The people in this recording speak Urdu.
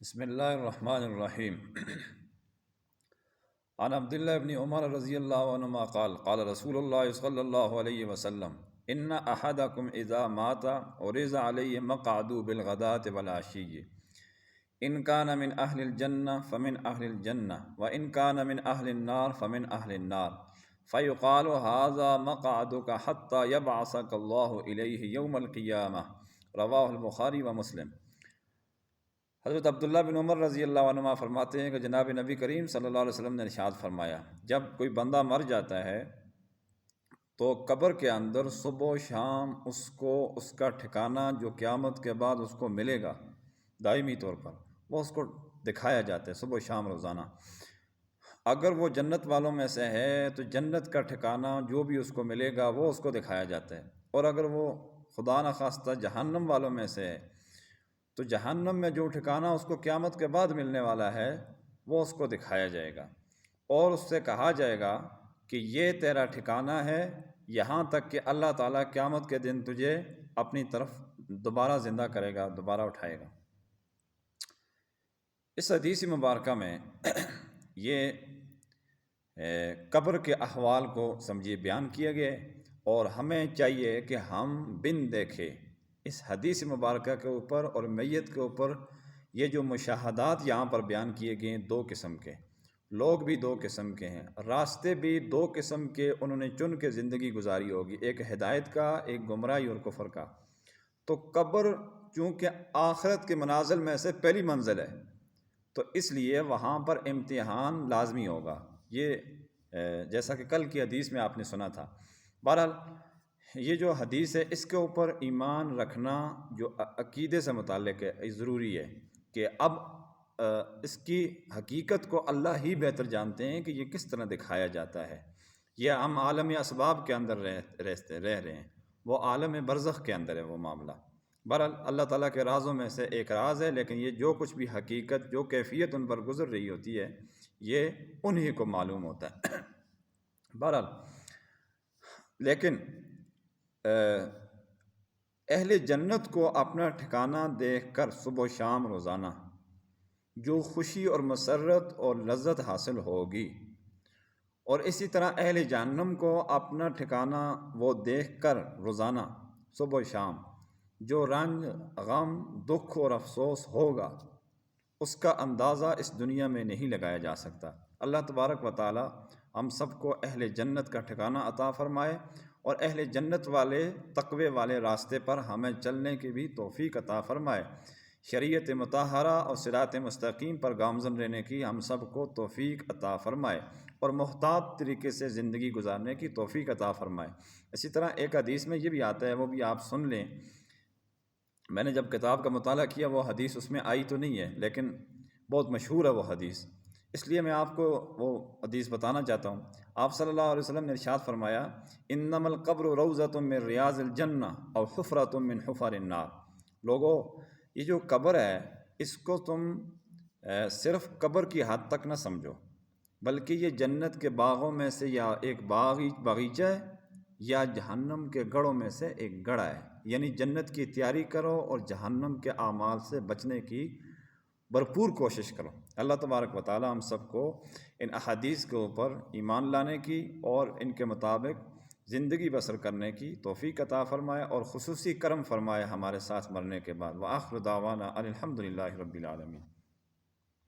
بسم اللہ الرحمن الرحیم عن عبداللہ ابن عمر رضی اللہ عنہما قال قال رسول اللہ صلی اللہ علیہ وسلم ان احدکم اذا مات عرض علیہ مقعدو بالغداة والعشی ان کان من اہل الجنہ فمن اہل الجنہ وان کان من اہل النار فمن اہل النار فیقال هذا مقعدک حتی یبعثک اللہ الیہ یوم القیامہ رواہ البخاری و مسلم۔ حضرت عبداللہ بن عمر رضی اللہ عنہما فرماتے ہیں کہ جناب نبی کریم صلی اللہ علیہ وسلم نے ارشاد فرمایا، جب کوئی بندہ مر جاتا ہے تو قبر کے اندر صبح و شام اس کو اس کا ٹھکانہ جو قیامت کے بعد اس کو ملے گا دائمی طور پر، وہ اس کو دکھایا جاتا ہے صبح و شام روزانہ۔ اگر وہ جنت والوں میں سے ہے تو جنت کا ٹھکانہ جو بھی اس کو ملے گا وہ اس کو دکھایا جاتا ہے، اور اگر وہ خدا نخواستہ جہنم والوں میں سے ہے تو جہنم میں جو ٹھکانہ اس کو قیامت کے بعد ملنے والا ہے وہ اس کو دکھایا جائے گا، اور اس سے کہا جائے گا کہ یہ تیرا ٹھکانہ ہے، یہاں تک کہ اللہ تعالیٰ قیامت کے دن تجھے اپنی طرف دوبارہ زندہ کرے گا، دوبارہ اٹھائے گا۔ اس حدیث مبارکہ میں یہ قبر کے احوال کو سمجھیے بیان کیا گیا، اور ہمیں چاہیے کہ ہم بن دیکھے اس حدیث مبارکہ کے اوپر اور میت کے اوپر یہ جو مشاہدات یہاں پر بیان کیے گئے ہیں، دو قسم کے لوگ بھی دو قسم کے ہیں، راستے بھی دو قسم کے انہوں نے چن کے زندگی گزاری ہوگی، ایک ہدایت کا، ایک گمراہی اور کفر کا۔ تو قبر چونکہ آخرت کے منازل میں سے پہلی منزل ہے تو اس لیے وہاں پر امتحان لازمی ہوگا، یہ جیسا کہ کل کی حدیث میں آپ نے سنا تھا۔ بہرحال یہ جو حدیث ہے اس کے اوپر ایمان رکھنا جو عقیدے سے متعلق ہے ضروری ہے کہ اب اس کی حقیقت کو اللہ ہی بہتر جانتے ہیں کہ یہ کس طرح دکھایا جاتا ہے۔ یہ ہم عالم اسباب کے اندر رہ رہے ہیں، وہ عالم برزخ کے اندر ہے وہ معاملہ۔ بہرحال اللہ تعالیٰ کے رازوں میں سے ایک راز ہے، لیکن یہ جو کچھ بھی حقیقت جو کیفیت ان پر گزر رہی ہوتی ہے یہ انہی کو معلوم ہوتا ہے۔ بہرحال لیکن اہل جنت کو اپنا ٹھکانہ دیکھ کر صبح و شام روزانہ جو خوشی اور مسرت اور لذت حاصل ہوگی، اور اسی طرح اہل جہنم کو اپنا ٹھکانہ وہ دیکھ کر روزانہ صبح و شام جو رنج، غم، دکھ اور افسوس ہوگا اس کا اندازہ اس دنیا میں نہیں لگایا جا سکتا۔ اللہ تبارک و تعالی ہم سب کو اہل جنت کا ٹھکانہ عطا فرمائے، اور اہل جنت والے تقوی والے راستے پر ہمیں چلنے کی بھی توفیق عطا فرمائے، شریعت مطہرہ اور صراط مستقیم پر گامزن رہنے کی ہم سب کو توفیق عطا فرمائے، اور محتاط طریقے سے زندگی گزارنے کی توفیق عطا فرمائے۔ اسی طرح ایک حدیث میں یہ بھی آتا ہے، وہ بھی آپ سن لیں۔ میں نے جب کتاب کا مطالعہ کیا وہ حدیث اس میں آئی تو نہیں ہے، لیکن بہت مشہور ہے وہ حدیث، اس لیے میں آپ کو وہ حدیث بتانا چاہتا ہوں۔ آپ صلی اللہ علیہ وسلم نے ارشاد فرمایا، انما القبر روضۃ من ریاض الجنہ او حفرۃ من حفر النار۔ لوگو یہ جو قبر ہے اس کو تم صرف قبر کی حد تک نہ سمجھو، بلکہ یہ جنت کے باغوں میں سے یا ایک باغیچہ ہے یا جہنم کے گڑھوں میں سے ایک گڑھا ہے، یعنی جنت کی تیاری کرو اور جہنم کے اعمال سے بچنے کی بھرپور کوشش کرو۔ اللہ تبارک و تعالی ہم سب کو ان احادیث کے اوپر ایمان لانے کی اور ان کے مطابق زندگی بسر کرنے کی توفیق عطا فرمائے، اور خصوصی کرم فرمائے ہمارے ساتھ مرنے کے بعد۔ وآخر دعوانا ان الحمد للہ رب العالمین۔